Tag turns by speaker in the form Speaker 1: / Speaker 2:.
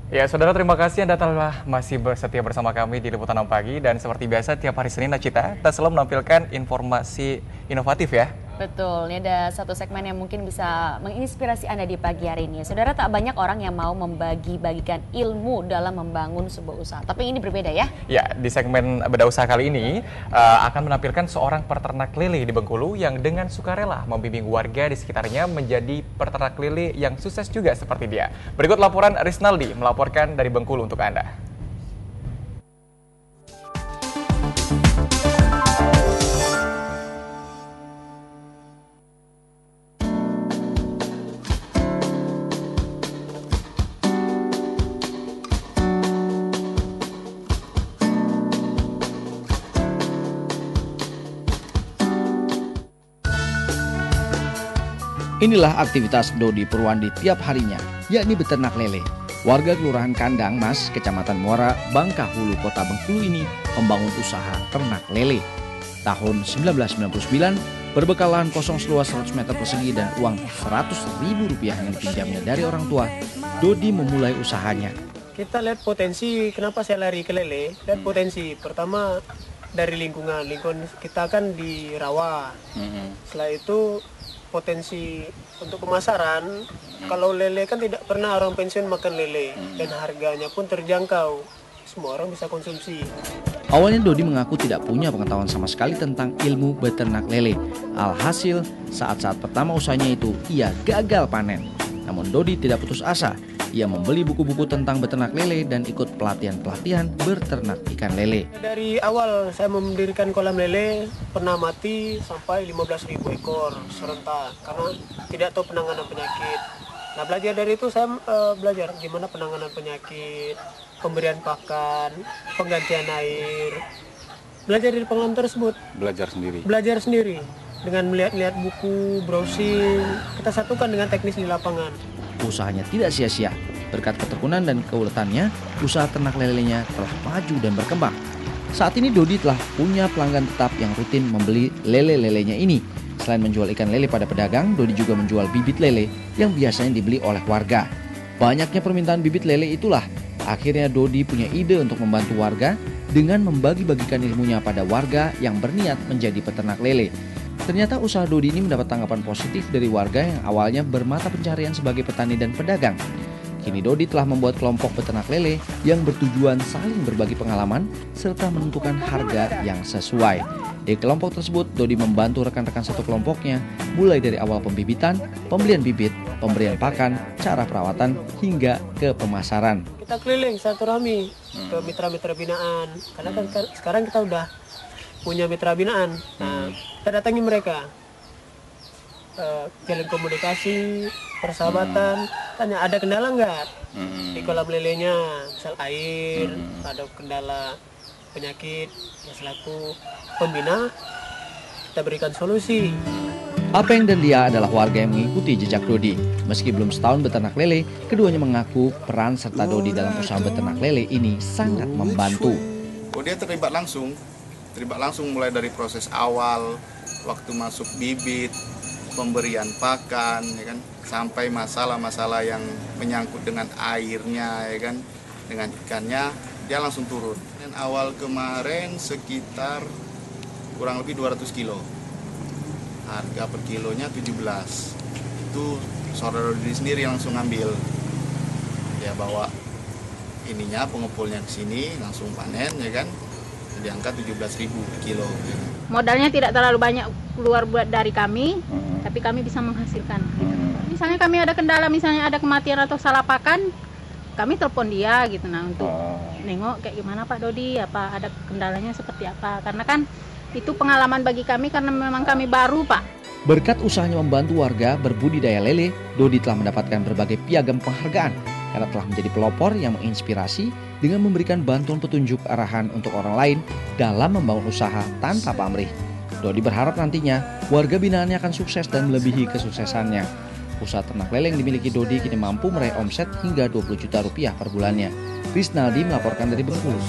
Speaker 1: Ya, saudara, terima kasih Anda telah masih setia bersama kami di Liputan 6 Pagi. Dan seperti biasa, tiap hari Senin, kita selalu menampilkan informasi inovatif ya.
Speaker 2: Betul, ini ada satu segmen yang mungkin bisa menginspirasi Anda di pagi hari ini. Saudara, tak banyak orang yang mau membagi-bagikan ilmu dalam membangun sebuah usaha. Tapi ini berbeda ya?
Speaker 1: Ya, di segmen Bedah Usaha kali ini akan menampilkan seorang peternak lele di Bengkulu yang dengan sukarela membimbing warga di sekitarnya menjadi peternak lele yang sukses juga seperti dia. Berikut laporan Risnaldi melaporkan dari Bengkulu untuk Anda.
Speaker 3: Inilah aktivitas Dodi Purwandi tiap harinya, yakni beternak lele. Warga Kelurahan Kandang Mas, Kecamatan Muara, Bangka Hulu, Kota Bengkulu ini membangun usaha ternak lele. Tahun 1999, berbekal lahan kosong seluas 100 meter persegi dan uang Rp100.000 yang dipinjamnya dari orang tua, Dodi memulai usahanya.
Speaker 4: Kita lihat potensi, kenapa saya lari ke lele? Lihat potensi, pertama dari lingkungan kita kan di rawa. Setelah itu potensi untuk pemasaran, kalau lele kan tidak pernah orang pensiun makan lele dan harganya pun terjangkau, semua orang bisa konsumsi.
Speaker 3: Awalnya Dodi mengaku tidak punya pengetahuan sama sekali tentang ilmu beternak lele. Alhasil, saat-saat pertama usahanya itu ia gagal panen. Namun Dodi tidak putus asa. Ia membeli buku-buku tentang beternak lele dan ikut pelatihan-pelatihan beternak ikan lele.
Speaker 4: Dari awal saya mendirikan kolam lele, pernah mati sampai 15.000 ekor serentak karena tidak tahu penanganan penyakit. Nah, belajar dari itu saya belajar gimana penanganan penyakit, pemberian pakan, penggantian air. Belajar dari pengalaman tersebut. Belajar sendiri. Dengan melihat-lihat buku, browsing, kita satukan dengan teknis di lapangan.
Speaker 3: Usahanya tidak sia-sia. Berkat ketekunan dan keuletannya, usaha ternak lelenya telah maju dan berkembang. Saat ini Dodi telah punya pelanggan tetap yang rutin membeli lele-lelenya ini. Selain menjual ikan lele pada pedagang, Dodi juga menjual bibit lele yang biasanya dibeli oleh warga. Banyaknya permintaan bibit lele itulah akhirnya Dodi punya ide untuk membantu warga dengan membagi-bagikan ilmunya pada warga yang berniat menjadi peternak lele. Ternyata usaha Dodi ini mendapat tanggapan positif dari warga yang awalnya bermata pencarian sebagai petani dan pedagang. Kini Dodi telah membuat kelompok peternak lele yang bertujuan saling berbagi pengalaman serta menentukan harga yang sesuai. Di kelompok tersebut, Dodi membantu rekan-rekan satu kelompoknya mulai dari awal pembibitan, pembelian bibit, pemberian pakan, cara perawatan, hingga ke pemasaran.
Speaker 4: Kita keliling silaturahmi ke mitra-mitra binaan, karena kan sekarang kita udah punya mitra binaan. Nah, kita datangi mereka, jalin komunikasi, persahabatan, tanya ada kendala nggak di kolam lelenya, misal air, ada kendala penyakit, ya selaku pembina kita berikan solusi.
Speaker 3: Apeng dan dia adalah warga yang mengikuti jejak Dodi. Meski belum setahun beternak lele, keduanya mengaku peran serta Dodi dalam usaha beternak lele ini sangat membantu.
Speaker 5: Dia terlibat langsung mulai dari proses awal, waktu masuk bibit, pemberian pakan, ya kan, sampai masalah-masalah yang menyangkut dengan airnya, ya kan, dengan ikannya, dia langsung turun. Dan awal kemarin sekitar kurang lebih 200 kilo, harga per kilonya 17. Itu saudara diri sendiri yang langsung ngambil, dia bawa ininya, pengepulnya ke sini, langsung panen, ya kan. Di angka 17.000 kilo.
Speaker 6: Modalnya tidak terlalu banyak keluar buat dari kami, tapi kami bisa menghasilkan. Misalnya kami ada kendala, misalnya ada kematian atau salah pakan, kami telepon dia gitu, nah untuk nengok kayak gimana Pak Dodi, apa ada kendalanya seperti apa. Karena kan itu pengalaman bagi kami karena memang kami baru Pak.
Speaker 3: Berkat usahanya membantu warga berbudidaya lele, Dodi telah mendapatkan berbagai piagam penghargaan karena telah menjadi pelopor yang menginspirasi dengan memberikan bantuan petunjuk arahan untuk orang lain dalam membangun usaha tanpa pamrih. Dodi berharap nantinya warga binaannya akan sukses dan melebihi kesuksesannya. Usaha ternak lele yang dimiliki Dodi kini mampu meraih omset hingga Rp20 juta per bulannya. Risnaldi melaporkan dari Bengkulu.